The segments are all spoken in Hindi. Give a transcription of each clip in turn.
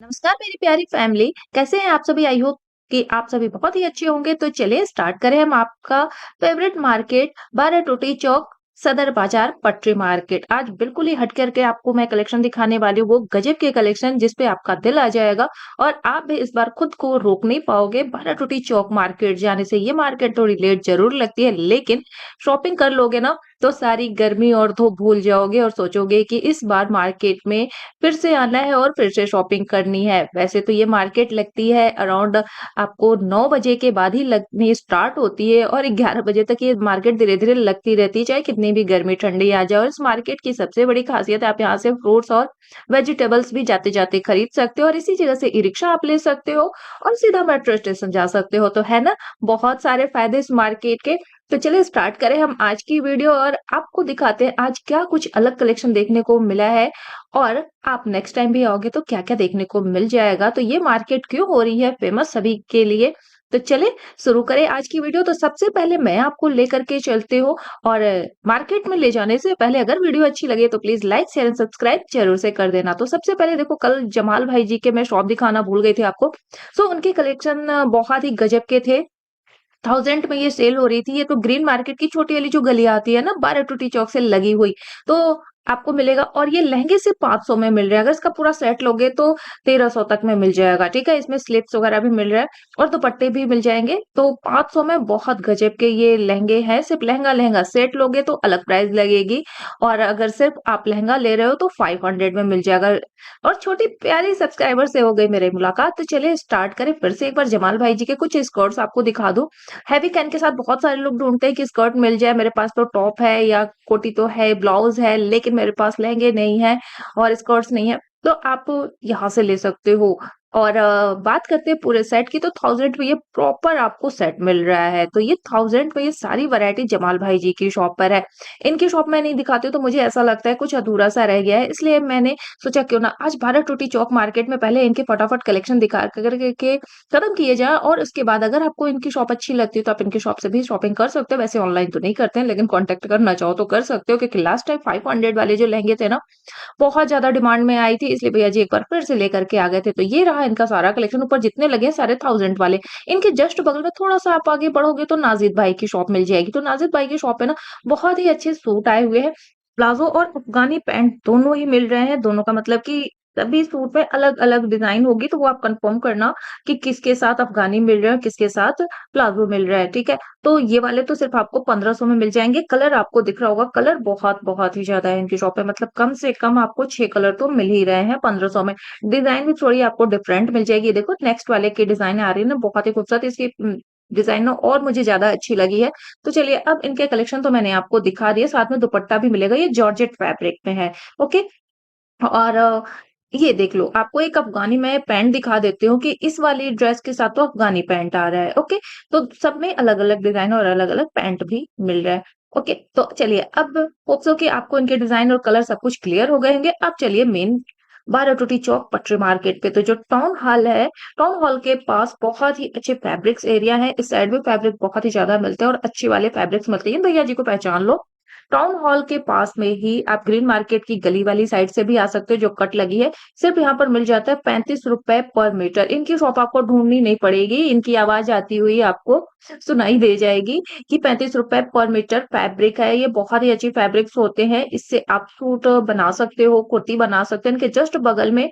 नमस्कार मेरी प्यारी फैमिली, कैसे हैं आप सभी? आई होप कि आप सभी बहुत ही अच्छे होंगे। तो चलिए स्टार्ट करें हम आपका फेवरेट मार्केट 12 टोटी चौक सदर बाजार पटरी मार्केट। आज बिल्कुल ही हट करके आपको मैं कलेक्शन दिखाने वाली हूँ, वो गजब के कलेक्शन जिस पे आपका दिल आ जाएगा और आप भी इस बार खुद को रोक नहीं पाओगे 12 टोटी चौक मार्केट जाने से। ये मार्केट थोड़ी लेट जरूर लगती है, लेकिन शॉपिंग कर लोगे ना तो सारी गर्मी और धूप भूल जाओगे और सोचोगे कि इस बार मार्केट में फिर से आना है और फिर से शॉपिंग करनी है। वैसे तो ये मार्केट लगती है अराउंड आपको 9 बजे के बाद ही लगनी स्टार्ट होती है और 11 बजे तक ये मार्केट धीरे-धीरे लगती रहती है, चाहे कितनी भी गर्मी ठंडी आ जाए। और इस मार्केट की सबसे बड़ी खासियत है आप यहाँ से फ्रूट्स और वेजिटेबल्स भी जाते-जाते खरीद सकते हो और इसी जगह से ई-रिक्शा आप ले सकते हो और सीधा मेट्रो स्टेशन जा सकते हो। तो है ना, बहुत सारे फायदे इस मार्केट के। तो चलिए स्टार्ट करें हम आज की वीडियो और आपको दिखाते हैं आज क्या कुछ अलग कलेक्शन देखने को मिला है और आप नेक्स्ट टाइम भी आओगे तो क्या-क्या देखने को मिल जाएगा। तो ये मार्केट क्यों हो रही है फेमस सभी के लिए? तो चलिए शुरू करें आज की वीडियो। तो सबसे पहले मैं आपको लेकर के चलती हूँ और मार्केट में ले जाने से पहले अगर वीडियो अच्छी लगे तो please like, share and subscribe ज़रूर से कर देना। तो सबसे पहले देखो, कल जमाल भाई जी के मैं शॉप दिखाना भूल गई थी आपको। सो उनके कलेक्शन बहुत ही गजब के थे। 1000 में ये सेल हो रही थी। ये तो ग्रीन मार्केट की छोटी वाली जो गली आती है ना 12 टूटी चौक से लगी हुई, तो आपको मिलेगा। और ये लहंगे सिर्फ 500 में मिल रहा है। अगर इसका पूरा सेट लोगे तो 1300 तक में मिल जाएगा, ठीक है? इसमें स्लिप्स वगैरह भी मिल रहा है और दुपट्टे भी मिल जाएँगे। तो 500 में बहुत गजब के ये लहंगे हैं। सिर्फ लहंगा-लहंगा सेट लोगे तो अलग प्राइस लगेगी और अगर सिर्फ आप लहंगा ले रहे हो तो 500 में मिल जाएगा। और छोटी प्यारी सब्सक्राइबर से हो गई मेरी मुलाकात। तो चलिए स्टार्ट करें फिर से एक बार जमाल भाई जी के कुछ स्कर्ट्स आपको दिखा दूँ। हेवी कैन के साथ बहुत सारे लोग ढूँढते हैं कि स्कर्ट मिल जाए, मेरे पास तो टॉप है या कोटी तो है, ब्लाउज़ है, लेकिन मेरे पास लहंगे नहीं हैं और स्कर्ट्स नहीं है, तो आप यहाँ से ले सकते हो। और बात करते हैं पूरे सेट की तो 1000 में ये प्रॉपर आपको सेट मिल रहा है। तो ये 1000 में ये सारी वैरायटी जमाल भाई जी की शॉप पर है। इनकी शॉप मैं नहीं दिखाती हूँ तो मुझे ऐसा लगता है कुछ अधूरा-सा रह गया है, इसलिए मैंने सोचा क्यों ना आज भारत टूटी चौक मार्केट में पहले इनके फटाफट कलेक्शन दिखा कर के खत्म किए जाएँ और उसके बाद अगर आपको इनकी शॉप अच्छी लगती है तो आप इनकी शॉप से भी शॉपिंग कर सकते हो। वैसे ऑनलाइन तो नहीं करते हैं, लेकिन कॉन्टैक्ट करना चाहो तो कर सकते हो, क्योंकि लास्ट टाइम 500 वाले जो लहंगे थे ना, बहुत ज़्यादा डिमांड में आई थी, इसलिए भैया जी एक बार फिर से लेकर के आ गए थे। तो ये रहा इनका सारा कलेक्शन, ऊपर जितने लगे हैं सारे 1000 वाले। इनके जस्ट बगल में थोड़ा-सा आप आगे बढ़ोगे तो नाज़िद भाई की शॉप मिल जाएगी। तो नाज़िद भाई की शॉप पे ना बहुत ही अच्छे सूट आए हुए हैं। प्लाज़ो और अफ़गानी पैंट दोनों ही मिल रहे हैं। दोनों का मतलब कि सभी सूट में अलग-अलग डिज़ाइन होगी, तो वो आप कन्फर्म करना कि किसके साथ अफ़गानी मिल रहा है, किसके साथ प्लाज़ो मिल रहा है, ठीक है? तो ये वाले तो सिर्फ़ आपको 1500 में मिल जाएँगे। कलर आपको दिख रहा होगा, कलर बहुत-बहुत ही ज़्यादा है इनकी शॉप पे, मतलब कम से कम आपको 6 कलर तो मिल ही रहे हैं 1500 में। डिज़ाइन भी थोड़ी आपको डिफरेंट मिल जाएगी। देखो नेक्स्ट वाले की डिज़ाइन आ रही है ना, बहुत ही खूबसूरत। इसकी डिज़ाइन ना और मुझे ज़्यादा अच्छी लगी है। तो चलिए अब इनके कलेक्शन तो मैंने आपको दिखा दिए, साथ में दुपट्टा भी मिलेगा। ये जॉर्जेट फैब्रिक में है, ओके? और ये देख लो, आपको एक अफ़गानी मैं पैंट दिखा देती हूँ कि इस वाली ड्रेस के साथ तो अफ़गानी पैंट आ रहा है, ओके? तो सब में अलग-अलग डिज़ाइन और अलग-अलग पैंट भी मिल रहा है, ओके? तो चलिए अब होप सो कि आपको इनके डिज़ाइन और कलर सब कुछ क्लियर हो गए होंगे। अब चलिए मेन 12 टोटी चौक पटरी मार्केट पे, तो जो टाउन हॉल है, टाउन हॉल के पास बहुत ही अच्छे फैब्रिक्स एरिया है। इस साइड भी फैब्रिक बहुत ही ज़्यादा मिलते हैं और अच्छे वाले फैब्रिक्स मिलते हैं। भैया जी को पहचान लो। टाउन हॉल के पास में ही आप ग्रीन मार्केट की गली वाली साइड से भी आ सकते हो, जो कट लगी है। सिर्फ यहाँ पर मिल जाता है 35 रुपए पर मीटर। इनकी शॉप आपको ढूँढनी नहीं पड़ेगी, इनकी आवाज़ आती हुई आपको सुनाई दे जाएगी कि 35 रुपए पर मीटर फैब्रिक है। ये बहुत ही अच्छी फैब्रिक्स होते हैं, इससे आप सूट बना सकते हो, कुर्ती बना सकते हो। इनके जस्ट बगल में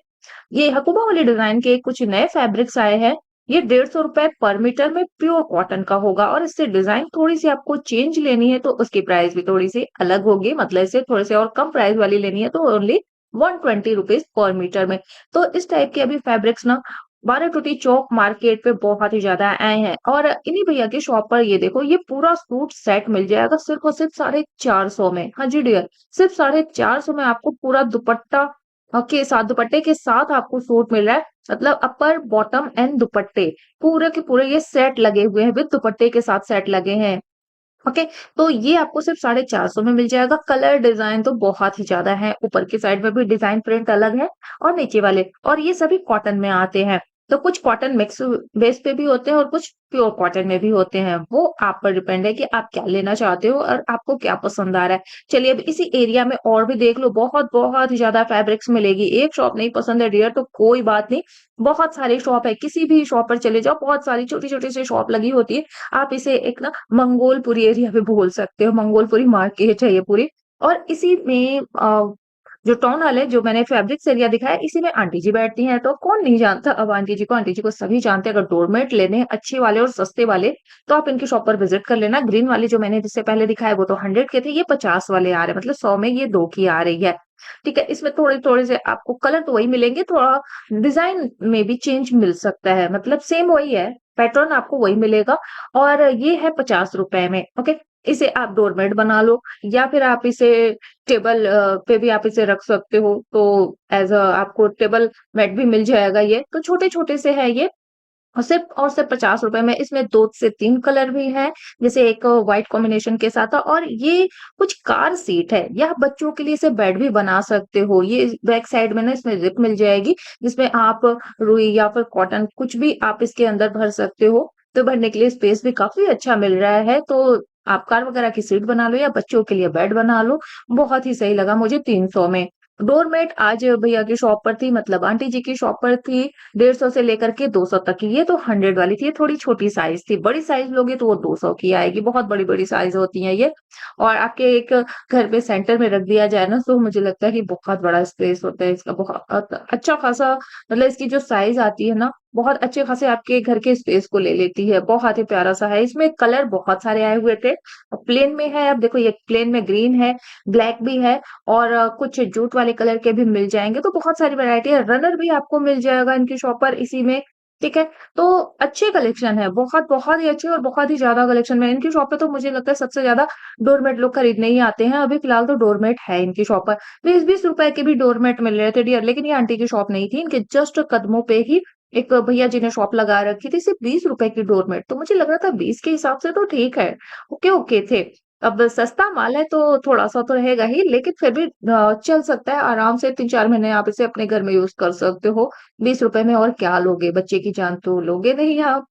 ये हकूबा वाले डिजाइन के कुछ नए फैब्रिक्स आए हैं। ये 150 रुपए पर मीटर में प्योर कॉटन का होगा और इससे डिजाइन थोड़ी सी आपको चेंज लेनी है तो उसकी प्राइस भी थोड़ी सी अलग होगी, मतलब इससे थोड़े से और कम प्राइस वाली लेनी है तो ओनली 120 रुपीज पर मीटर में। तो इस टाइप के अभी फैब्रिक्स ना 12 टूटी चौक मार्केट पे बहुत ही ज्यादा आए हैं और इन्हीं भैया की शॉप पर ये देखो, ये पूरा सूट सेट मिल जाएगा सिर्फ और सिर्फ 450 में। हाँ जी डियर, सिर्फ 450 में आपको पूरा दुपट्टा के साथ, दुपट्टे के साथ आपको सूट मिल रहा है। मतलब अपर बॉटम एंड दुपट्टे पूरे के पूरे ये सेट लगे हुए हैं, विद दुपट्टे के साथ सेट लगे हैं। ओके, तो ये आपको सिर्फ 450 में मिल जाएगा। कलर डिजाइन तो बहुत ही ज्यादा है, ऊपर की साइड में भी डिजाइन प्रिंट अलग है और नीचे वाले, और ये सभी कॉटन में आते हैं। तो कुछ कॉटन मिक्स बेस पे भी होते हैं और कुछ प्योर कॉटन में भी होते हैं। वो आप पर डिपेंड है कि आप क्या लेना चाहते हो और आपको क्या पसंद आ रहा है। चलिए अब इसी एरिया में और भी देख लो, बहुत ही ज़्यादा फैब्रिक्स मिलेगी। एक शॉप नहीं पसंद है डियर तो कोई बात नहीं, बहुत सारी शॉप है, किसी भी शॉप पर चले जाओ, बहुत सारी छोटी-छोटी सी शॉप लगी होती है। आप इसे एक ना मंगोलपुरी एरिया भी बोल सकते हो, मंगोलपुरी मार्केट है ये पूरी। और इसी में जो टाउन हॉल है, जो मैंने फैब्रिक्स एरिया दिखाया, इसी में आंटी जी बैठती हैं, तो कौन नहीं जानता अब आंटी जी को। आंटी जी को सभी जानते हैं। अगर डोरमेट लेने हैं अच्छे वाले और सस्ते वाले, तो आप इनकी शॉप पर विजिट कर लेना। ग्रीन वाले जो मैंने जिससे पहले दिखाए वो तो 100 के थे, ये 50 वाले आ रहे हैं, मतलब 100 में ये 2 की आ रही है। ठीक है, इसमें थोड़े-थोड़े से आपको कलर तो वही मिलेंगे, थोड़ा डिजाइन में भी चेंज मिल सकता है, मतलब सेम वही है, पैटर्न आपको वही मिलेगा। और ये है ₹50 में, ओके। इसे आप डोरमेट बना लो या फिर आप इसे टेबल पे भी आप इसे रख सकते हो, तो एज़ अ आपको टेबल मैट भी मिल जाएगा ये। तो छोटे-छोटे से है ये और सिर्फ ₹50 में। इसमें 2 से 3 कलर भी हैं, जैसे एक व्हाइट कॉम्बिनेशन के साथ था, और ये कुछ कार सीट है, या आप बच्चों के लिए इसे बेड भी बना सकते हो। ये बैक साइड में ना इसमें ज़िप मिल जाएगी, जिसमें आप रुई या फिर कॉटन कुछ भी आप इसके अंदर भर सकते हो। तो भरने के लिए स्पेस भी काफ़ी अच्छा मिल रहा है, तो आप कार वगैरह की सीट बना लो या बच्चों के लिए बेड बना लो। बहुत ही सही लगा मुझे 300 में। डोरमेट आज भैया की शॉप पर थी, मतलब आंटी जी की शॉप पर थी, 150 से लेकर के 200 तक की। ये तो 100 वाली थी, ये थोड़ी छोटी साइज़ थी। बड़ी साइज़ लोगे तो वो 200 की आएगी, बहुत बड़ी-बड़ी साइज़ होती हैं ये। और आपके एक घर पे सेंटर में रख दिया जाए ना, तो मुझे लगता है कि बहुत बड़ा स्पेस होता है इसका, बहुत अच्छा खासा, मतलब इसकी जो साइज़ आती है ना, बहुत अच्छे खासे आपके घर के स्पेस को ले लेती है। बहुत ही प्यारा-सा है। इसमें कलर बहुत सारे आए हुए थे। प्लेन में है, अब देखो ये प्लेन में ग्रीन है, ब्लैक भी है, और कुछ जूट वाले कलर के भी मिल जाएँगे, तो बहुत सारी वैरायटी है। रनर भी आपको मिल जाएगा इनकी शॉप पर इसी में, ठीक है? तो अच्छे कलेक्शन है, बहुत ही अच्छे और बहुत ही ज़्यादा कलेक्शन में। इनकी शॉप पे तो मुझे लगता है सबसे ज़्यादा डोरमेट लोग खरीदने ही आते हैं। अभी फ़िलहाल तो डोरमेट है इनकी शॉप पर। 20-20 रुपए के भी डोरमेट मिल रहे थे डियर, लेकिन ये आंटी की शॉप नहीं थी, इनके जस्ट कदमों पे ही एक भैया जी ने शॉप लगा रखी थी, सिर्फ़ 20 रुपए की डोरमेट। तो मुझे लग रहा था 20 के हिसाब से तो ठीक है, ओके-ओके थे। अब सस्ता माल है तो थोड़ा-सा तो रहेगा ही, लेकिन फिर भी चल सकता है आराम से 3-4 महीने आप इसे अपने घर में यूज़ कर सकते हो। ₹20 में और क्या लोगे? बच्चे की जान तो लोगे नहीं आप।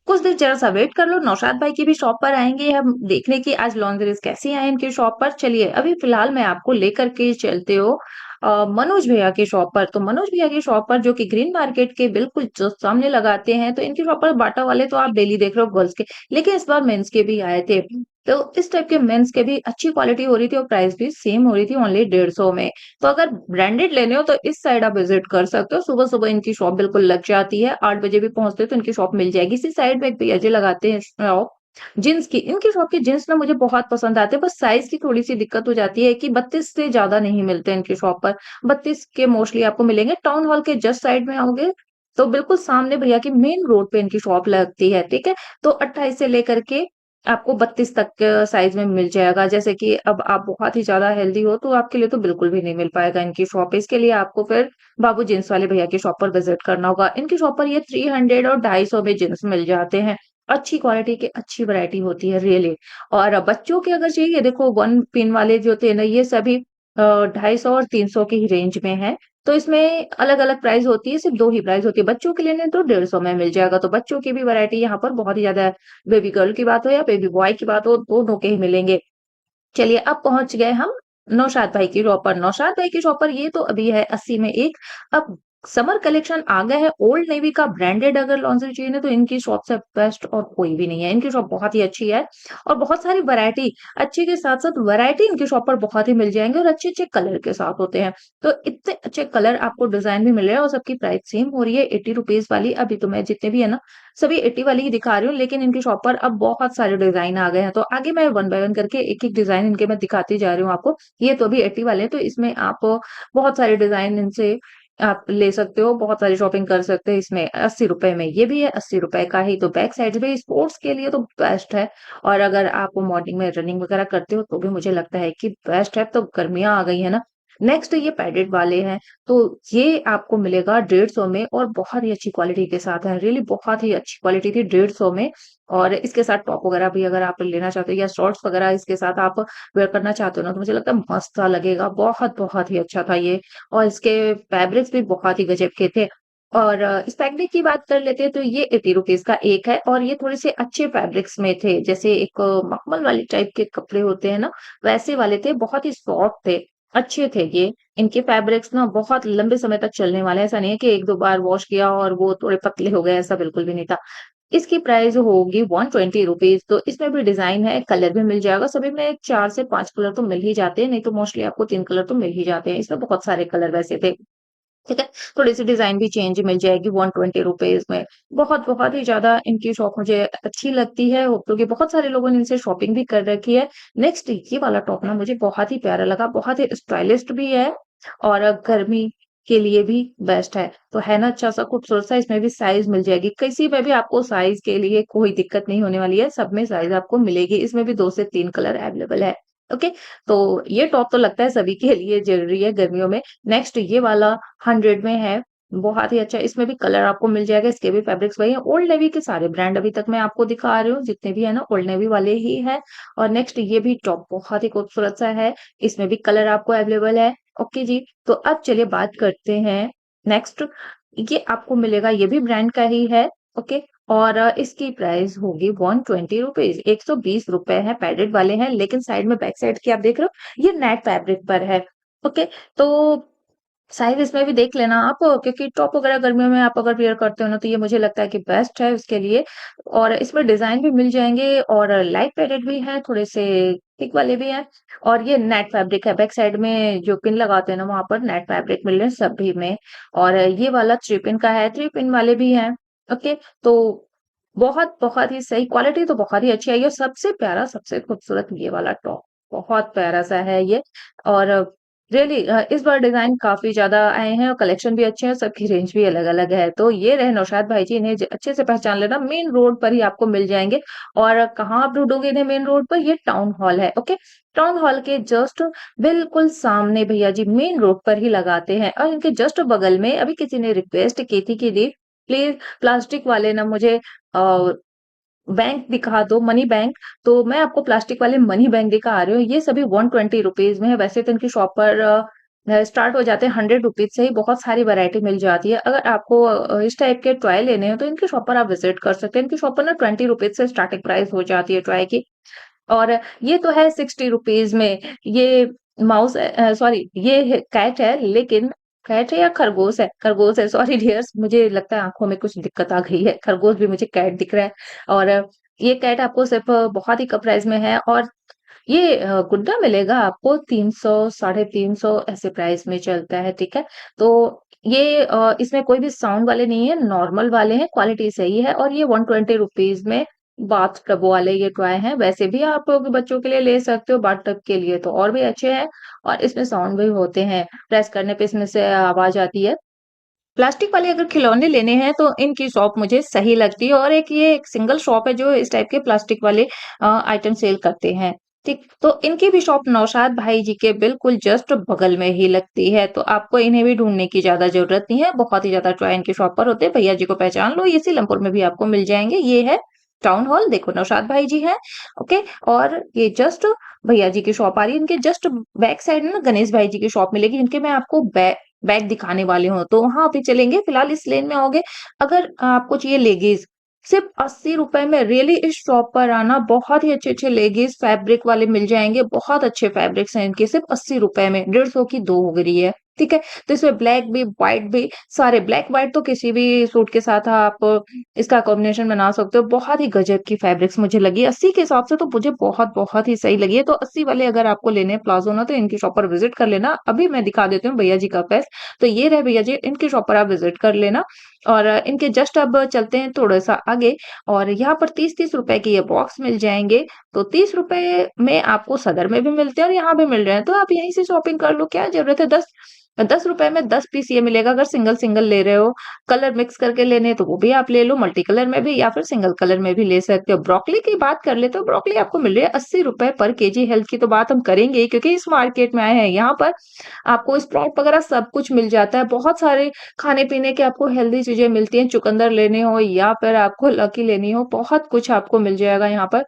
कुछ देर ज़रा-सा वेट कर लो, नौशाद भाई की भी शॉप पर आएँगे हम देखने कि आज लॉन्जरीज़ कैसी आई इनकी शॉप पर। चलिए, अभी फ़िलहाल मैं आपको लेकर के चलते हो मनोज भैया की शॉप पर। तो मनोज भैया की शॉप पर जो कि ग्रीन मार्केट के बिल्कुल जस्ट सामने लगाते हैं, तो इनकी शॉप पर बाटा वाले तो आप डेली देख रहे हो गर्ल्स के, लेकिन इस बार मेंस के भी आए थे। तो इस टाइप के मेंस के भी अच्छी क्वालिटी हो रही थी और प्राइस भी सेम हो रही थी, ओनली 150 में। तो अगर ब्रांडेड लेने हो तो इस साइड आप विज़िट कर सकते हो। सुबह-सुबह इनकी शॉप बिल्कुल लग जाती है, 8 बजे भी पहुँचते हो तो इनकी शॉप मिल जाएगी। इसी साइड में एक भैया जी लगाते हैं शॉप जीन्स की। इनकी शॉप के जीन्स ना मुझे बहुत पसंद आते हैं, बस साइज़ की थोड़ी-सी दिक्कत हो जाती है कि 32 से ज़्यादा नहीं मिलते इनकी शॉप पर। 32 के मोस्टली आपको मिलेंगे। टाउन हॉल के जस्ट साइड में आओगे, तो बिल्कुल सामने भैया की मेन रोड पे इनकी शॉप लगती है, ठीक है? तो 28 से लेकर के आपको 32 तक साइज़ में मिल जाएगा। जैसे कि अब आप बहुत ही ज़्यादा हेल्दी हो, तो आपके लिए तो बिल्कुल भी नहीं मिल पाएगा इनकी शॉप पे। इसके लिए आपको फिर बाबू जीन्स वाले भैया की शॉप पर विज़िट करना होगा। इनकी शॉप पर ये 300 और 250 में जीन्स मिल जाते हैं। अच्छी क्वालिटी की अच्छी वैरायटी होती है रियली। और बच्चों के अगर चाहिए, देखो 1 पिन वाले जो थे ना, ये सभी 250 और 300 की ही रेंज में हैं। तो इसमें अलग-अलग प्राइस होती है, सिर्फ़ 2 ही प्राइस होती है। बच्चों के लिए तो 150 में मिल जाएगा, तो बच्चों की भी वैरायटी यहाँ पर बहुत ही ज़्यादा है। बेबी गर्ल की बात हो या बेबी बॉय की बात हो, दोनों के ही मिलेंगे। चलिए अब पहुँच गए हम नौशाद भाई की शॉप पर। नौशाद भाई की शॉप पर ये तो अभी है 80 में 1। अब समर कलेक्शन आ गया है ओल्ड नेवी का ब्रांडेड, अगर लॉन्जरी चाहिए ना तो इनकी शॉप से बेस्ट और कोई भी नहीं है। इनकी शॉप बहुत ही अच्छी है और बहुत सारी वैरायटी अच्छे के साथ-साथ वैरायटी इनकी शॉप पर बहुत ही मिल जाएँगे और अच्छे-अच्छे कलर के साथ होते हैं। तो इतने अच्छे कलर आपको डिज़ाइन भी मिल रहे हैं और सबकी प्राइस सेम हो रही है ₹80 वाली। अभी तो मैं जितने भी है ना सभी 80 वाली ही दिखा रही हूँ, लेकिन इनकी शॉप पर अब बहुत सारे डिज़ाइन आ गए हैं। तो आगे मैं वन बाय वन करके एक-एक डिज़ाइन इनके मैं दिखाती जा रही हूँ आपको। ये तो अभी 80 वाले हैं, तो इसमें आप बहुत सारे डिज़ाइन इनसे आप ले सकते हो, बहुत सारी शॉपिंग कर सकते हैं इसमें। ₹80 में ये भी है, ₹80 का ही। तो बैक साइड भी स्पोर्ट्स के लिए तो बेस्ट है, और अगर आप मॉर्निंग में रनिंग वगैरह करते हो तो भी मुझे लगता है कि बेस्ट है। तो गर्मियाँ आ गई है ना, नेक्स्ट ये पैडेड वाले हैं, तो ये आपको मिलेगा 150 में और बहुत ही अच्छी क्वालिटी के साथ है। रियली बहुत ही अच्छी क्वालिटी थी 150 में, और इसके साथ टॉप वगैरह भी अगर आप लेना चाहते हो या शॉर्ट्स वगैरह इसके साथ आप वेयर करना चाहते हो ना, तो मुझे लगता है मस्त-सा लगेगा। बहुत ही अच्छा था ये, और इसके फैब्रिक्स भी बहुत ही गज़ब के थे। और इस पैकेट की बात कर लेते हैं तो ये 80 रुपीज़ का एक है और ये थोड़े-से अच्छे फैब्रिक्स में थे। जैसे एक मखमल वाले टाइप के कपड़े होते हैं ना, वैसे वाले थे, बहुत ही सॉफ्ट थे, अच्छे थे ये। इनके फैब्रिक्स ना बहुत लंबे समय तक चलने वाले हैं, ऐसा नहीं है कि 1-2 बार वॉश किया और वो थोड़े पतले हो गए, ऐसा बिल्कुल भी नहीं था। इसकी प्राइस होगी 120 रुपीज़, तो इसमें भी डिज़ाइन है, कलर भी मिल जाएगा। सभी में 4 से 5 कलर तो मिल ही जाते हैं, नहीं तो मोस्टली आपको 3 कलर तो मिल ही जाते हैं। इसमें बहुत सारे कलर वैसे थे। ठीक है? थोड़ी-सी डिज़ाइन भी चेंज मिल जाएगी 120 रुपीज़ में। बहुत ही ज़्यादा इनकी शॉप मुझे अच्छी लगती है, क्योंकि बहुत सारे लोगों ने इनसे शॉपिंग भी कर रखी है। नेक्स्ट ये वाला टॉप ना मुझे बहुत ही प्यारा लगा, बहुत ही स्टाइलिस्ट भी है और गर्मी के लिए भी बेस्ट है। तो है ना अच्छा-सा खूबसूरत-सा, इसमें भी साइज़ मिल जाएगी। किसी में भी आपको साइज़ के लिए कोई दिक्कत नहीं होने वाली है, सब में साइज़ आपको मिलेगी। इसमें भी 2 से 3 कलर अवेलेबल है। ओके? तो ये टॉप तो लगता है सभी के लिए ज़रूरी है गर्मियों में। नेक्स्ट ये वाला 100 में है, बहुत ही अच्छा, इसमें भी कलर आपको मिल जाएगा, इसके भी फैब्रिक्स वही है। ओल्ड नेवी के सारे ब्रांड अभी तक मैं आपको दिखा रही हूँ, जितने भी है ना ओल्ड नेवी वाले ही हैं। और नेक्स्ट ये भी टॉप बहुत ही खूबसूरत सा है, इसमें भी कलर आपको अवेलेबल है। ओके जी, तो अब चलिए बात करते हैं नेक्स्ट, ये आपको मिलेगा, ये भी ब्रांड का ही है। ओके, और इसकी प्राइस होगी 120 रुपीज़, 120 रुपए है, पैडेड वाले हैं, लेकिन साइड में बैक साइड की आप देख रहे हो, ये नेट फैब्रिक पर है। ओके, तो साइज़ इसमें भी देख लेना आप, क्योंकि टॉप वगैरह गर्मियों में आप अगर वियर करते हो ना, तो ये मुझे लगता है कि बेस्ट है उसके लिए। और इसमें डिज़ाइन भी मिल जाएँगे और लाइट वेटेड भी है, थोड़े से थिक वाले भी हैं और ये नेट फैब्रिक है। बैक साइड में जो पिन लगाते हैं ना, वहाँ पर नेट फैब्रिक मिल रहे हैं सभी में। और ये वाला 3 पिन का है, 3 पिन वाले भी हैं। ओके, तो बहुत ही सही, क्वालिटी तो बहुत ही अच्छी आई है और सबसे प्यारा, सबसे खूबसूरत ये वाला टॉप, बहुत प्यारा-सा है ये। और रियली इस बार डिज़ाइन काफ़ी ज़्यादा आए हैं और कलेक्शन भी अच्छे हैं, सबकी रेंज भी अलग-अलग है। तो ये रहे नौशाद भाई जी, इन्हें ज अच्छे से पहचान लेना, मेन रोड पर ही आपको मिल जाएँगे। और कहाँ आप ढूँढोगे इन्हें मेन रोड पर? ये टाउन हॉल है, ओके? टाउन हॉल के जस्ट बिल्कुल सामने भैया जी मेन रोड पर ही लगाते हैं और इनके जस्ट बगल में अभी किसी ने रिक्वेस्ट की थी कि दी प्लीज़ प्लास्टिक वाले ना मुझे अ, बैंक दिखा दो, मनी बैंक, तो मैं आपको प्लास्टिक वाले मनी बैंक दिखा रही हूँ। ये सभी 120 रुपीज़ में है। वैसे तो इनकी शॉप पर स्टार्ट हो जाते हैं 100 रुपीज़ से ही, बहुत सारी वैरायटी मिल जाती है। अगर आपको इस टाइप के टॉय लेने हो तो इनकी शॉप पर आप विज़िट कर सकते हैं। इनकी शॉप पर ना 20 रुपीज़ से स्टार्टिंग प्राइस हो जाती है टॉय की। और ये तो है 60 रुपीज़ में, ये माउस सॉरी, ये है कैट है, लेकिन कैट है या खरगोश है? खरगोश है, सॉरी डियर्स, मुझे लगता है आँखों में कुछ दिक्कत आ गई है। खरगोश भी मुझे कैट दिख रहा है। और ये कैट आपको सिर्फ़ बहुत ही कम प्राइस में है और ये गुड्डा मिलेगा आपको 300, साढ़े 300 ऐसे प्राइस में चलता है, ठीक है? तो ये इसमें कोई भी साउंड वाले नहीं है, नॉर्मल वाले हैं, क्वालिटी सही है और ये 120 रुपीज़ में बाथ टब वाले ये टॉय हैं। वैसे भी आप बच्चों के लिए ले सकते हो, बाथ टब के लिए तो और भी अच्छे हैं और इसमें साउंड भी होते हैं, प्रेस करने पे इसमें से आवाज़ आती है। प्लास्टिक वाले अगर खिलौने लेने हैं तो इनकी शॉप मुझे सही लगती है और एक ये एक सिंगल शॉप है जो इस टाइप के प्लास्टिक वाले आइटम सेल करते हैं। ठीक, तो इनकी भी शॉप नौशाद भाई जी के बिल्कुल जस्ट बगल में ही लगती है, तो आपको इन्हें भी ढूँढने की ज़्यादा ज़रूरत नहीं है, बहुत ही ज़्यादा टॉय इनकी शॉप पर होते हैं, भैया जी को पहचान लो, ये सीलमपुर में भी आपको मिल जाएँगे। ये है टाउन हॉल, देखो नौशाद भाई जी हैं, ओके? और ये जस्ट भैया जी की शॉप आ रही है, इनके जस्ट बैक साइड में ना गणेश भाई जी की शॉप मिलेगी, जिनके मैं आपको बैग दिखाने वाली हूँ, तो वहाँ अभी चलेंगे, फिलहाल इस लेन में आओगे, अगर आपको चाहिए लेगीज़, सिर्फ़ 80 रुपए में रियली इस शॉप पर आना, बहुत ही अच्छे-अच्छे लेगीज़ फैब्रिक वाले मिल जाएँगे, बहुत अच्छे फैब्रिक्स हैं इनके, सिर्फ़ 80 रुपए में, 150 की 2 हो रही है, ठीक है? तो इसमें ब्लैक भी, व्हाइट भी, सारे ब्लैक व्हाइट तो किसी भी सूट के साथ आप इसका कॉम्बिनेशन बना सकते हो, बहुत ही गज़ब की फैब्रिक्स मुझे लगी, 80 के हिसाब से तो मुझे बहुत ही सही लगी है, तो 80 वाले अगर आपको लेने हैं प्लाज़ो ना, तो इनकी शॉप पर विज़िट कर लेना। अभी मैं दिखा देती हूँ भैया जी का फ़ेस, तो ये रहे भैया जी, इनकी शॉप पर आप विज़िट कर लेना और इनके जस्ट अब चलते हैं थोड़ा-सा आगे और यहाँ पर 30-30 रुपए के ये बॉक्स मिल जाएँगे, तो 30 रुपए में आपको सदर में भी मिलते हैं और यहाँ भी मिल रहे हैं, तो आप यहीं से शॉपिंग कर लो, क्या ज़रूरत है 10 रुपए में 10 पीस ये मिलेगा अगर सिंगल-सिंगल ले रहे हो, कलर मिक्स करके लेने हैं तो वो भी आप ले लो, मल्टी कलर में भी या फिर सिंगल कलर में भी ले सकते हो। ब्रोकोली की बात कर लेते हो, ब्रोकोली आपको मिल रही है 80 रुपए पर केजी, हेल्थ की तो बात हम करेंगे ही क्योंकि इस मार्केट में आए हैं, यहाँ पर आपको स्प्राउट वगैरह सब कुछ मिल जाता है, बहुत सारे खाने-पीने के आपको हेल्दी चीज़ें मिलती हैं, चुकंदर लेने हो या फिर आपको लौकी लेनी हो, बहुत कुछ आपको मिल जाएगा यहाँ पर।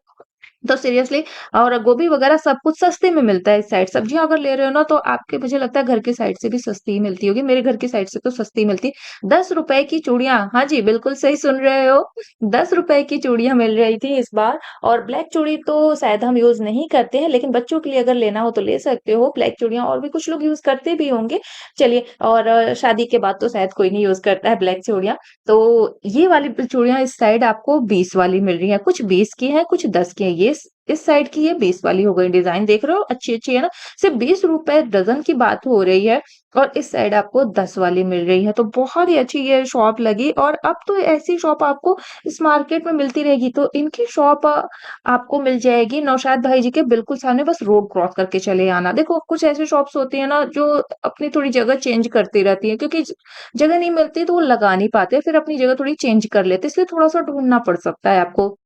तो सीरियसली और गोभी वगैरह सब कुछ सस्ते में मिलता है इस साइड। सब्जियाँ अगर ले रहे हो ना तो आपके मुझे लगता है घर की साइड से भी सस्ती ही मिलती होगी। मेरे घर की साइड से तो सस्ती मिलती है। ₹10 की चूड़ियाँ, हाँ जी, बिल्कुल सही सुन रहे हो। ₹10 की चूड़ियाँ मिल रही थी इस बार और ब्लैक चूड़ी तो शायद हम यूज़ नहीं करते हैं, लेकिन बच्चों के लिए अगर लेना हो तो ले सकते हो ब्लैक चूड़ियाँ और भी कुछ लोग यूज़ करते भी होंगे। चलिए और शादी के बाद तो शायद कोई नहीं यूज़ करता है ब्लैक चूड़ियाँ। तो ये वाली चूड़ियाँ इस साइड आपको 20 वाली मिल रही हैं, कुछ 20 की हैं, कुछ 10 की हैं। ये इस साइड की ये 20 वाली हो गई, डिज़ाइन देख रहे हो अच्छी-अच्छी है ना? सिर्फ़ ₹20 डज़न की बात हो रही है और इस साइड आपको 10 वाली मिल रही है, तो बहुत ही अच्छी ये शॉप लगी और अब तो ऐसी शॉप आपको इस मार्केट में मिलती रहेगी। तो इनकी शॉप आपको मिल जाएगी नौशाद भाई जी के बिल्कुल सामने, बस रोड क्रॉस करके चले आना। देखो कुछ ऐसी शॉप्स होती है ना जो अपनी थोड़ी जगह चेंज करती रहती है क्योंकि जगह नहीं मिलती तो वो लगा नहीं पाते, फिर अपनी जगह थोड़ी चेंज कर लेते, इसलिए थोड़ा-सा ढूँढना पड़ सकता है आपको।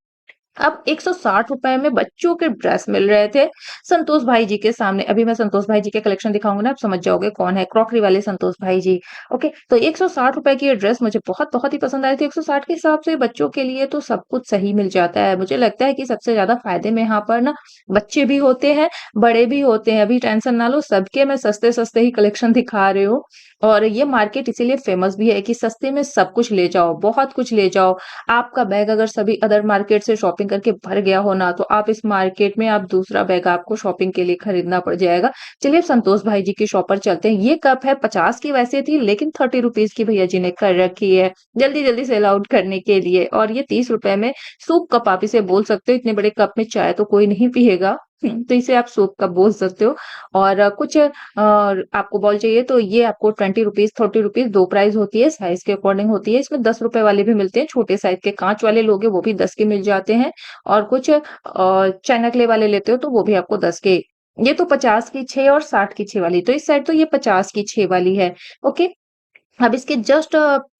अब ₹160 में बच्चों के ड्रेस मिल रहे थे, संतोष भाई जी के सामने। अभी मैं संतोष भाई जी के कलेक्शन दिखाऊँगी ना, आप समझ जाओगे कौन है, क्रॉकरी वाले संतोष भाई जी। ओके, तो ₹160 की ये ड्रेस मुझे बहुत-बहुत ही पसंद आई थी। 160 के हिसाब से बच्चों के लिए तो सब कुछ सही मिल जाता है। मुझे लगता है कि सबसे ज़्यादा फ़ायदे में यहाँ पर ना बच्चे भी होते हैं, बड़े भी होते हैं। अभी टेंशन ना लो, सबके मैं सस्ते-सस्ते ही कलेक्शन दिखा रही हूँ और ये मार्केट इसीलिए फ़ेमस भी है कि सस्ते में सब कुछ ले जाओ, बहुत कुछ ले जाओ। आपका बैग अगर सभी अदर मार्केट से शॉपिंग करके भर गया हो ना, तो आप इस मार्केट में आप दूसरा बैग आपको शॉपिंग के लिए खरीदना पड़ जाएगा। चलिए अब संतोष भाई जी की शॉप पर चलते हैं। ये कप है 50 की वैसे थी लेकिन ₹30 की भैया जी ने कर रखी है, जल्दी-जल्दी सेल आउट करने के लिए और ये ₹30 में सूप कप आप इसे बोल सकते हो, इतने बड़े कप में चाय तो कोई नहीं पिएगा। तो इसे आप सूप कप बोल सकते हो और कुछ आपको बॉल चाहिए तो ये आपको ₹20 ₹30 2 प्राइस होती है, साइज़ के अकॉर्डिंग होती है। इसमें ₹10 वाले भी मिलते हैं, छोटे साइज़ के काँच वाले लोगे वो भी 10 के मिल जाते हैं और कुछ चाइना क्ले वाले लेते हो तो वो भी आपको 10 के। ये तो 50 की 6 और 60 की 6 वाली, तो इस साइड तो ये 50 की 6 वाली है, ओके। अब इसके जस्ट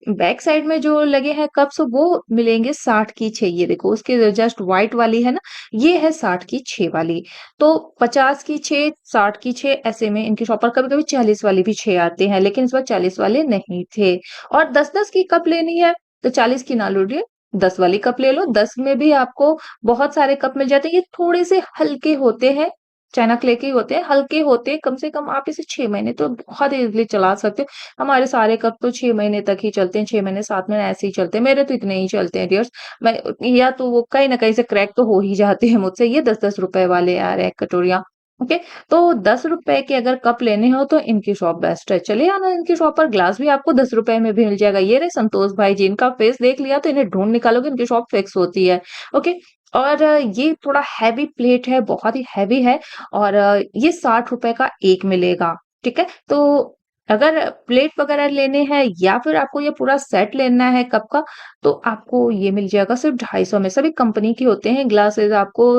बैक साइड में जो लगे हैं कप्स वो मिलेंगे 60 की 6 ये देखो उसके जस्ट व्हाइट वाली है ना, ये है 60 की 6 वाली। तो 50 की 6, 60 की 6 ऐसे में इनकी शॉप पर कभी-कभी 40 वाली भी 6 आते हैं, लेकिन इस बार 40 वाले नहीं थे। और 10-10 की कप लेनी है, तो 40 की ना लीजिए, 10 वाली कप ले लो, 10 में भी आपको बहुत सारे कप मिल जाते हैं, ये थोड़े से हल्के होते हैं, चाइना क्ले के ही होते हैं, हल्के होते हैं, कम से कम आप इसे 6 महीने तो बहुत ईज़िली चला सकते हो। हमारे सारे कप तो 6 महीने तक ही चलते हैं, 6 महीने 7 महीने ऐसे ही चलते हैं। मेरे तो इतने ही चलते हैं डियर्स। मैं या तो वो कहीं न कहीं से क्रैक तो हो ही जाते हैं मुझसे। ये ₹10-10 वाले आ रहे हैं कटोरियाँ, ओके? तो ₹10 के अगर कप लेने हो तो इनकी शॉप बेस्ट है। चले आना इनकी शॉप पर, ग्लास भी आपको ₹10 में भी मिल जाएगा। ये रहे संतोष भाई जी, इनका फेस देख लिया तो इन्हें ढूँढ निकालोगे, इनकी शॉप फिक्स होती है, ओके? और ये थोड़ा हेवी प्लेट है, बहुत ही हेवी है और ये ₹60 का 1 मिलेगा, ठीक है? तो अगर प्लेट वगैरह लेने हैं या फिर आपको ये पूरा सेट लेना है कप का, तो आपको ये मिल जाएगा सिर्फ़ 250 में। सभी कंपनी के होते हैं ग्लासेस आपको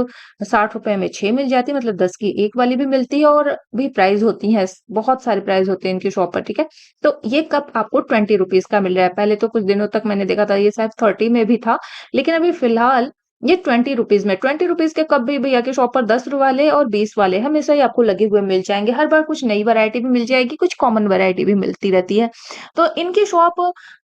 ₹60 में 6 मिल जाती है, मतलब 10 की 1 वाली भी मिलती है और भी प्राइस होती हैं, बहुत सारे प्राइस होते हैं इनकी शॉप पर, ठीक है? तो ये कप आपको ₹20 का मिल रहा है। पहले तो कुछ दिनों तक मैंने देखा था ये शायद 30 में भी था, लेकिन अभी फ़िलहाल ये ₹20 में, ₹20 के कप भी भैया की शॉप पर 10 वाले और 20 वाले हमेशा ही आपको लगे हुए मिल जाएँगे। हर बार कुछ नई वैरायटी भी मिल जाएगी, कुछ कॉमन वैरायटी भी मिलती रहती है। तो इनकी शॉप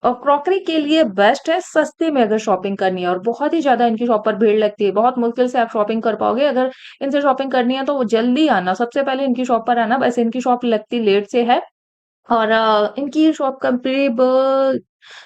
क्रॉकरी के लिए बेस्ट है, सस्ते में अगर शॉपिंग करनी है और बहुत ही ज़्यादा इनकी शॉप पर भीड़ लगती है। बहुत मुश्किल से आप शॉपिंग कर पाओगे। अगर इनसे शॉपिंग करनी है तो वो जल्दी आना, सबसे पहले इनकी शॉप पर आना। वैसे इनकी शॉप लगती लेट से है और इनकी शॉप का करीब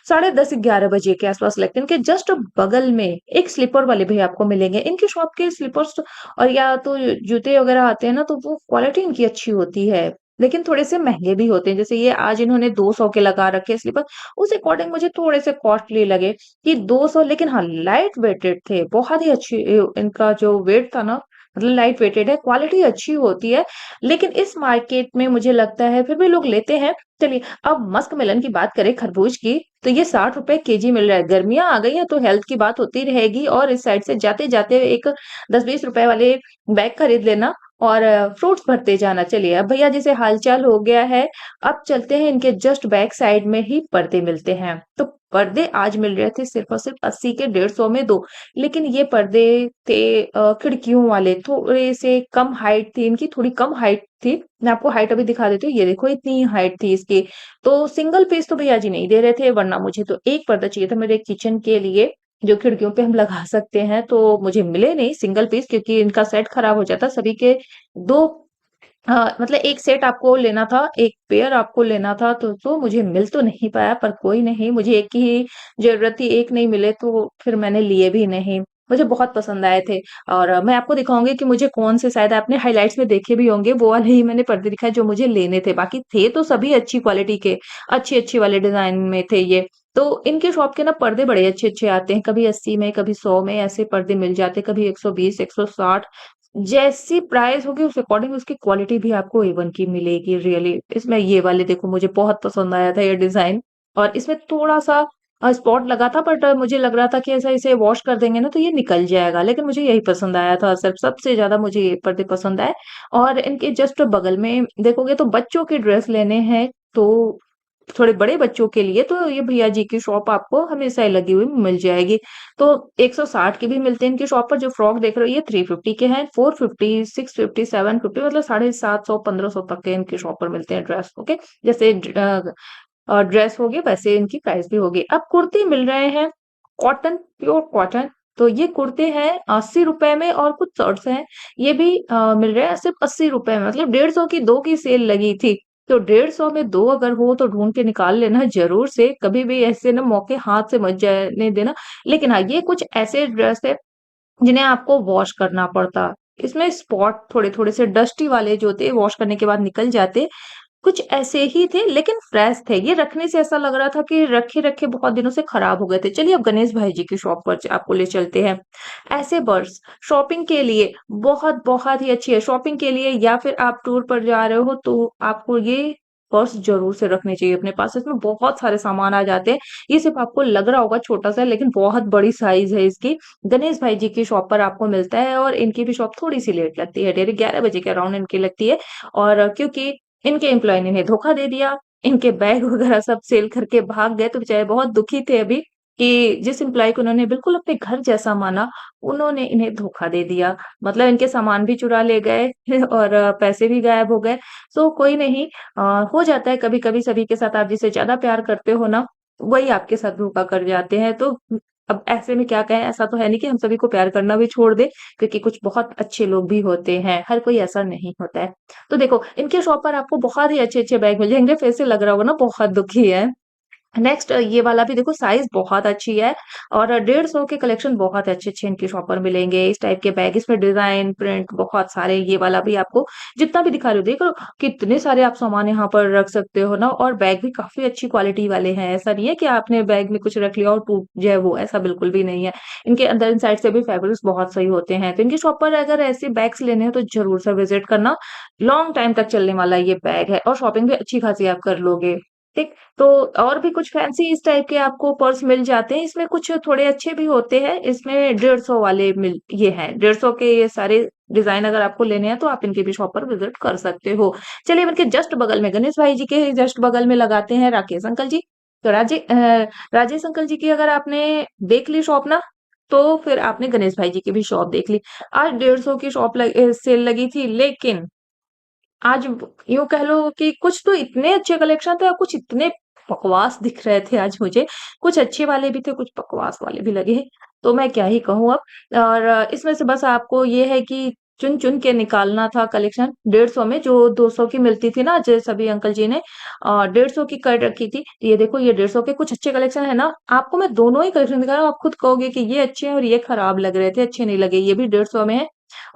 साढ़े 10-11 बजे के आस-पास लगते हैं। इनके जस्ट बगल में एक स्लीपर वाले भी आपको मिलेंगे। इनकी शॉप के स्लीपर्स और या तो जूते वगैरह आते हैं ना, तो वो क्वालिटी इनकी अच्छी होती है, लेकिन थोड़े-से महँगे भी होते हैं। जैसे ये आज इन्होंने 200 के लगा रखे हैं स्लीपर, उस अकॉर्डिंग मुझे थोड़े-से कॉस्टली लगे कि 200 लेकिन हाँ, लाइट वेटेड थे। बहुत ही अच्छी इनका जो वेट था ना, मतलब लाइट वेटेड है, क्वालिटी अच्छी होती है, लेकिन इस मार्केट में मुझे लगता है फिर भी लोग लेते हैं। चलिए, अब मस्क मेलन की बात करें खरबूज की, तो ये ₹60 केजी मिल रहा है। गर्मियाँ आ गई हैं तो हेल्थ की बात होती रहेगी और इस साइड से जाते-जाते एक ₹10-20 वाले बैग खरीद लेना और फ्रूट्स भरते जाना। चलिए, अब भैया जी से हाल-चाल हो गया है, अब चलते हैं इनके जस्ट बैक साइड में ही पर्दे मिलते हैं। तो पर्दे आज मिल रहे थे सिर्फ़ और सिर्फ़ 80 के 150 में 2, लेकिन ये पर्दे थे खिड़कियों वाले, थोड़े से कम हाइट थी इनकी, थोड़ी कम हाइट थी। मैं आपको हाइट अभी दिखा देती हूँ, ये देखो इतनी हाइट थी इसकी। तो सिंगल पीस तो भैया जी नहीं दे रहे थे, वरना मुझे तो एक पर्दा चाहिए था मेरे किचन के लिए। जो खिड़कियों पे हम लगा सकते हैं, तो मुझे मिले नहीं सिंगल पीस क्योंकि इनका सेट खराब हो जाता। सभी के 2 मतलब 1 सेट आपको लेना था, 1 पेयर आपको लेना था तो मुझे मिल तो नहीं पाया पर कोई नहीं, मुझे 1 की ही ज़रूरत थी, 1 नहीं मिले तो फिर मैंने लिए भी नहीं। मुझे बहुत पसंद आए थे और मैं आपको दिखाऊँगी कि मुझे कौन से शायद आपने हाइलाइट्स में देखे भी होंगे, वो वाले ही मैंने पर्दे दिखाए जो मुझे लेने थे। बाकी थे तो सभी अच्छी क्वालिटी के, अच्छी-अच्छी वाले डिज़ाइन में थे ये। तो इनके शॉप के ना पर्दे बड़े अच्छे-अच्छे आते हैं, कभी 80 में, कभी 100 में ऐसे पर्दे मिल जाते हैं, कभी 120, 160 जैसी प्राइस होगी उस अकॉर्डिंग उसकी क्वालिटी भी आपको A1 की मिलेगी रियली। इसमें ये वाले देखो मुझे बहुत पसंद आया था ये डिज़ाइन और इसमें थोड़ा-सा स्पॉट लगा था बट मुझे लग रहा था कि ऐसा इसे वॉश कर देंगे ना तो ये निकल जाएगा, लेकिन मुझे यही पसंद आया था सिर्फ सबसे ज़्यादा मुझे ये पर्दे पसंद आए और इनके जस्ट बगल में देखोगे तो बच्चों के ड्रेस लेने हैं तो थोड़े बड़े बच्चों के लिए तो ये भैया जी की शॉप आपको हमेशा ही लगी हुई मिल जाएगी। तो 160 के भी मिलते हैं इनकी शॉप पर, जो फ्रॉक देख रहे हो ये 350 के हैं, 450, 650, 750 मतलब 750 1500 तक के इनकी शॉप पर मिलते हैं ड्रेस, ओके। जैसे ड्रेस होगी वैसे इनकी प्राइस भी होगी। अब कुर्ती मिल रहे हैं कॉटन, प्योर कॉटन, तो ये कुर्ते हैं 80 रुपए में और कुछ शर्ट्स हैं, ये भी मिल रहे हैं सिर्फ 80 रुपए में, मतलब 150 की 2 की सेल लगी थी। तो 150 में 2 अगर हो तो ढूँढ के निकाल लेना ज़रूर से, कभी भी ऐसे ना मौके हाथ से मत जाने देना। लेकिन हाँ, ये कुछ ऐसे ड्रेस है जिन्हें आपको वॉश करना पड़ता। इसमें स्पॉट थोड़े-थोड़े से डस्टी वाले जो थे वॉश करने के बाद निकल जाते। कुछ ऐसे ही थे लेकिन फ्रेश थे। ये रखने से ऐसा लग रहा था कि रखे-रखे बहुत दिनों से खराब हो गए थे। चलिए अब गणेश भाई जी की शॉप पर आपको ले चलते हैं। ऐसे पर्स शॉपिंग के लिए बहुत ही अच्छी है। शॉपिंग के लिए या फिर आप टूर पर जा रहे हो तो आपको ये पर्स ज़रूर से रखने चाहिए अपने पास। इसमें बहुत सारे सामान आ जाते हैं। ये सिर्फ़ आपको लग रहा होगा छोटा-सा लेकिन बहुत बड़ी साइज़ है इसकी। गणेश भाई जी की शॉप पर आपको मिलता है और इनकी भी शॉप थोड़ी-सी लेट लगती है। डेढ़ 11 बजे के अराउंड इनकी लगती है और क्योंकि इनके एम्प्लॉयी ने इन्हें धोखा दे दिया, इनके बैग वगैरह सब सेल करके भाग गए, तो बेचारे बहुत दुखी थे अभी कि जिस एम्प्लॉयी को उन्होंने बिल्कुल अपने घर जैसा माना, उन्होंने इन्हें धोखा दे दिया। मतलब इनके सामान भी चुरा ले गए और पैसे भी गायब हो गए। सो कोई नहीं हो जाता है कभी-कभी सभी के साथ, आप जिसे ज़्यादा प्यार करते हो ना, वही आपके साथ धोखा कर जाते हैं। तो अब ऐसे में क्या कहें, ऐसा तो है नहीं कि हम सभी को प्यार करना भी छोड़ दें, क्योंकि कुछ बहुत अच्छे लोग भी होते हैं, हर कोई ऐसा नहीं होता है। तो देखो, इनके शॉप पर आपको बहुत ही अच्छे-अच्छे बैग मिल जाएँगे, फेस से लग रहा होगा ना बहुत दुखी है। नेक्स्ट ये वाला भी देखो साइज़ बहुत अच्छी है और 150 के कलेक्शन बहुत अच्छे-अच्छे इनकी शॉप पर मिलेंगे। इस टाइप के बैग, इसमें डिज़ाइन, प्रिंट बहुत सारे, ये वाला भी आपको जितना भी दिखा रही हूँ, देख रहे हो कितने सारे आप सामान यहाँ पर रख सकते हो ना, और बैग भी काफ़ी अच्छी क्वालिटी वाले हैं। ऐसा नहीं है कि आपने बैग में कुछ रख लिया और टूट जाए वो, ऐसा बिल्कुल भी नहीं है। इनके अंदर इनसाइड से भी फैब्रिक्स बहुत सही होते हैं। तो इनकी शॉप पर अगर ऐसे बैग्स लेने हैं तो ज़रूर से विज़िट करना। लॉन्ग टाइम तक चलने वाला ये बैग है और शॉपिंग भी अच्छी खासी आप कर लोगे। ठीक? तो और भी कुछ फैंसी इस टाइप के आपको पर्स मिल जाते हैं। इसमें कुछ थोड़े अच्छे भी होते हैं। इसमें 150 वाले ये हैं। 150 के ये सारे डिज़ाइन अगर आपको लेने हैं तो आप इनकी भी शॉप पर विज़िट कर सकते हो। चलिए इनके जस्ट बगल में गणेश भाई जी के जस्ट बगल में लगाते हैं राकेश अंकल जी। तो राजेश अंकल जी की अगर आपने देख ली शॉप ना, तो फिर आपने गणेश भाई जी की भी शॉप देख ली। आज 150 की सेल लगी थी, लेकिन आज यूँ कह लो कि कुछ तो इतने अच्छे कलेक्शन थे और कुछ इतने बकवास दिख रहे थे आज मुझे। कुछ अच्छे वाले भी थे, कुछ बकवास वाले भी लगे। तो मैं क्या ही कहूँ अब। और इसमें से बस आपको ये है कि चुन-चुन के निकालना था कलेक्शन 150 में, जो 200 की मिलती थी ना, जैसे अभी अंकल जी ने 150 की कर रखी थी। ये देखो ये 150 के कुछ अच्छे कलेक्शन है ना, आपको मैं दोनों ही कलेक्शन दिखा रहा हूँ, आप खुद कहोगे कि ये अच्छे हैं और ये खराब लग रहे थे, अच्छे नहीं लगे। ये भी 150 में है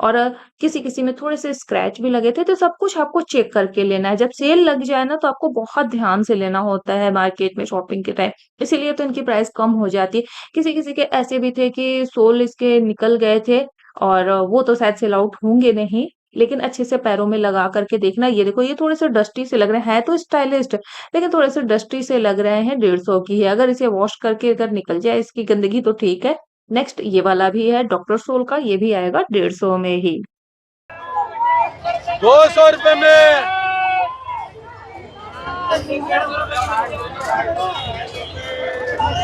और किसी-किसी में थोड़े से स्क्रैच भी लगे थे, तो सब कुछ आपको चेक करके लेना है। जब सेल लग जाए ना, तो आपको बहुत ध्यान से लेना होता है मार्केट में शॉपिंग के टाइम, इसीलिए तो इनकी प्राइस कम हो जाती है। किसी-किसी के ऐसे भी थे कि सोल इसके निकल गए थे और वो तो शायद सेल आउट होंगे नहीं, लेकिन अच्छे से पैरों में लगा कर के देखना। ये देखो ये थोड़े से डस्टी से लग रहे हैं तो स्टाइलिस्ट, लेकिन थोड़े से डस्टी से लग रहे हैं, 150 की है। अगर इसे वॉश करके अगर निकल जाए इसकी गंदगी तो ठीक है। नेक्स्ट ये वाला भी है डॉक्टर सोल का, ये भी आएगा 150 में ही। 200 रुपए में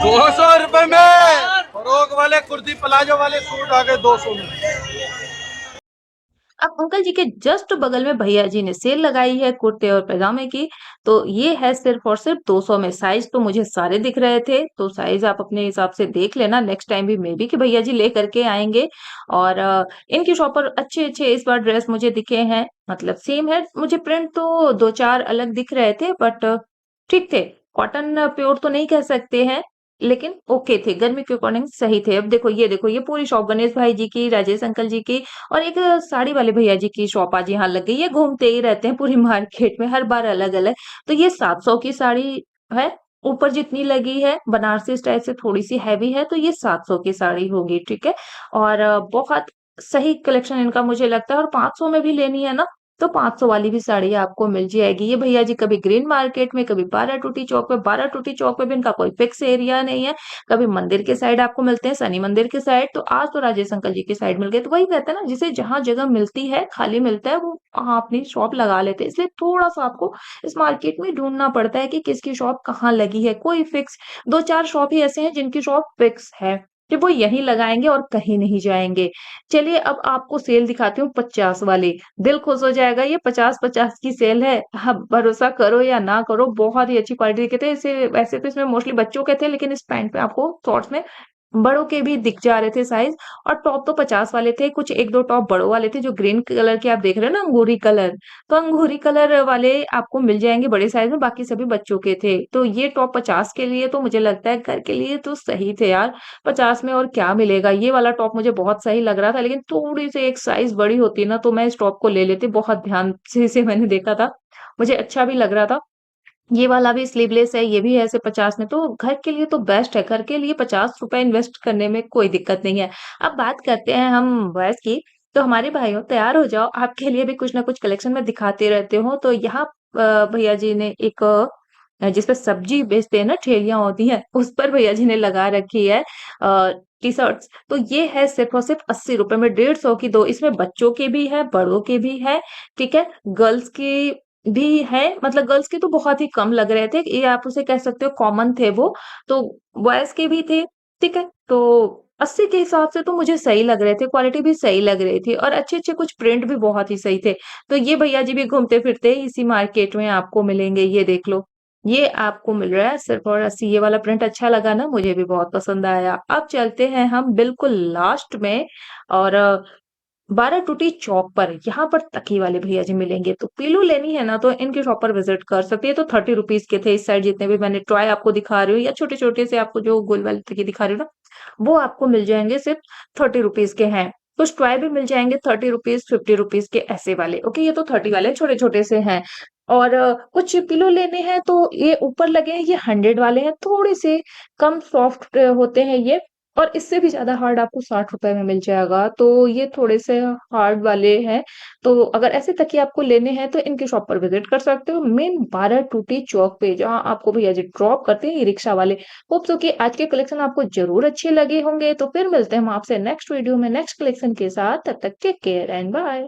200 रुपए में फ्रॉक वाले कुर्ती प्लाजो वाले सूट आ गए 200 में। अब अंकल जी के जस्ट बगल में भैया जी ने सेल लगाई है कुर्ते और पैजामे की, तो ये है सिर्फ़ और सिर्फ़ 200 में। साइज़ तो मुझे सारे दिख रहे थे, तो साइज़ आप अपने हिसाब से देख लेना, नेक्स्ट टाइम भी मे बी कि भैया जी लेकर के आएँगे। और इनकी शॉप पर अच्छे-अच्छे इस बार ड्रेस मुझे दिखे हैं, मतलब सेम है, मुझे प्रिंट तो 2-4 अलग दिख रहे थे बट ठीक थे। कॉटन प्योर तो नहीं कह सकते हैं, लेकिन ओके थे, गर्मी के अकॉर्डिंग सही थे। अब देखो ये पूरी शॉप गणेश भाई जी की, राजेश अंकल जी की और एक साड़ी वाले भैया जी की शॉप आज यहाँ लग गई है, घूमते ही रहते हैं पूरी मार्केट में, हर बार अलग-अलग। तो ये 700 की साड़ी है, ऊपर जितनी लगी है बनारसी स्टाइल से थोड़ी-सी हैवी है, तो ये 700 की साड़ी होगी, ठीक है? और बहुत सही कलेक्शन इनका मुझे लगता है और 500 में भी लेनी है ना, तो 500 वाली भी साड़ी आपको मिल जाएगी। ये भैया जी कभी ग्रीन मार्केट में, कभी 12 टूटी चौक पे, 12 टूटी चौक पे भी इनका कोई फिक्स एरिया नहीं है। कभी मंदिर के साइड आपको मिलते हैं, शनि मंदिर के साइड, तो आज तो राजेश अंकल जी की साइड मिल गए। तो वही कहते हैं ना, जिसे जहाँ जगह मिलती है, खाली मिलता है, वो वहाँ अपनी शॉप लगा लेते हैं। इसलिए थोड़ा-सा आपको इस मार्केट में ढूँढना पड़ता है कि किसकी शॉप कहाँ लगी है। कोई फिक्स 2-4 शॉप ही ऐसे हैं जिनकी शॉप फिक्स है, कि वो यहीं लगाएँगे और कहीं नहीं जाएँगे। चलिए अब आपको सेल दिखाती हूँ 50 वाली, दिल खुश हो जाएगा। ये 50-50 की सेल है। आप भरोसा करो या ना करो, बहुत ही अच्छी क्वालिटी के थे। इसे वैसे तो इसमें मोस्टली बच्चों के थे, लेकिन इस पैंट पे आपको शॉर्ट्स में बड़ों के भी दिख जा रहे थे साइज़ और टॉप तो 50 वाले थे, कुछ 1-2 टॉप बड़ों वाले थे, जो ग्रीन कलर के आप देख रहे हो ना अंगूरी कलर, तो अंगूरी कलर वाले आपको मिल जाएँगे बड़े साइज़ में, बाकी सभी बच्चों के थे। तो ये टॉप 50 के लिए तो मुझे लगता है घर के लिए तो सही थे यार, 50 में और क्या मिलेगा। ये वाला टॉप मुझे बहुत सही लग रहा था, लेकिन थोड़ी-सी एक साइज़ बड़ी होती ना, तो मैं इस टॉप को ले लेती, बहुत ध्यान से इसे मैंने देखा था। मुझे अच्छा भी लग रहा था। ये वाला भी स्लीवलेस है, ये भी है ऐसे 50 में, तो घर के लिए तो बेस्ट है, घर के लिए ₹50 इन्वेस्ट करने में कोई दिक्कत नहीं है। अब बात करते हैं हम बॉयज़ की, तो हमारे भाइयों तैयार हो जाओ, आपके लिए भी कुछ ना कुछ कलेक्शन मैं दिखाते रहती हूँ। तो यहाँ भैया जी ने एक जिसपे सब्जी बेचते हैं ना, ठेलियाँ होती हैं, उस पर भैया जी ने लगा रखी है टी-शर्ट्स। तो ये है सिर्फ़ और सिर्फ़ ₹80 में 150 की 2, इसमें बच्चों के भी है, बड़ों के भी है, ठीक है? गर्ल्स की भी है, मतलब गर्ल्स के तो बहुत ही कम लग रहे थे, ये आप उसे कह सकते हो कॉमन थे वो, तो बॉयज़ के भी थे, ठीक है? तो 80 के हिसाब से तो मुझे सही लग रहे थे, क्वालिटी भी सही लग रही थी और अच्छे-अच्छे कुछ प्रिंट भी बहुत ही सही थे। तो ये भैया जी भी घूमते-फिरते इसी मार्केट में आपको मिलेंगे, ये देख लो। ये आपको मिल रहा है सिर्फ़ और 80, ये वाला प्रिंट अच्छा लगा ना, मुझे भी बहुत पसंद आया। अब चलते हैं हम बिल्कुल लास्ट में और 12 टूटी चौक पर, यहाँ पर तकिए वाले भैया जी मिलेंगे, तो पीलू लेनी है ना तो इनके शॉप पर विज़िट कर सकती है, तो ₹30 के थे इस साइड जितने भी मैंने टॉय आपको दिखा रही हूँ या छोटे-छोटे से आपको जो गोल वाले तकिए दिखा रही हूँ ना, वो आपको मिल जाएँगे सिर्फ़ ₹30 के हैं। कुछ टॉय भी मिल जाएँगे ₹30, ₹50 के ऐसे वाले, ओके ये तो 30 वाले छोटे-छोटे से हैं। और कुछ पिलो लेने हैं तो ये ऊपर लगे हैं, ये 100 वाले हैं, थोड़े-से कम सॉफ्ट होते हैं ये और इससे भी ज़्यादा हार्ड आपको ₹60 में मिल जाएगा, तो ये थोड़े-से हार्ड वाले हैं। तो अगर ऐसे तकिए आपको लेने हैं, तो इनकी शॉप पर विज़िट कर सकते हो, मेन 12 टूटी चौक पे, जहाँ आपको भैया जी ड्रॉप करते हैं, ई-रिक्शा वाले। होप सो कि आज के कलेक्शन आपको ज़रूर अच्छे लगे होंगे, तो फिर मिलते हैं हम आपसे नेक्स्ट वीडियो में नेक्स्ट कलेक्शन के साथ, तब तक टेक केयर एंड बाय।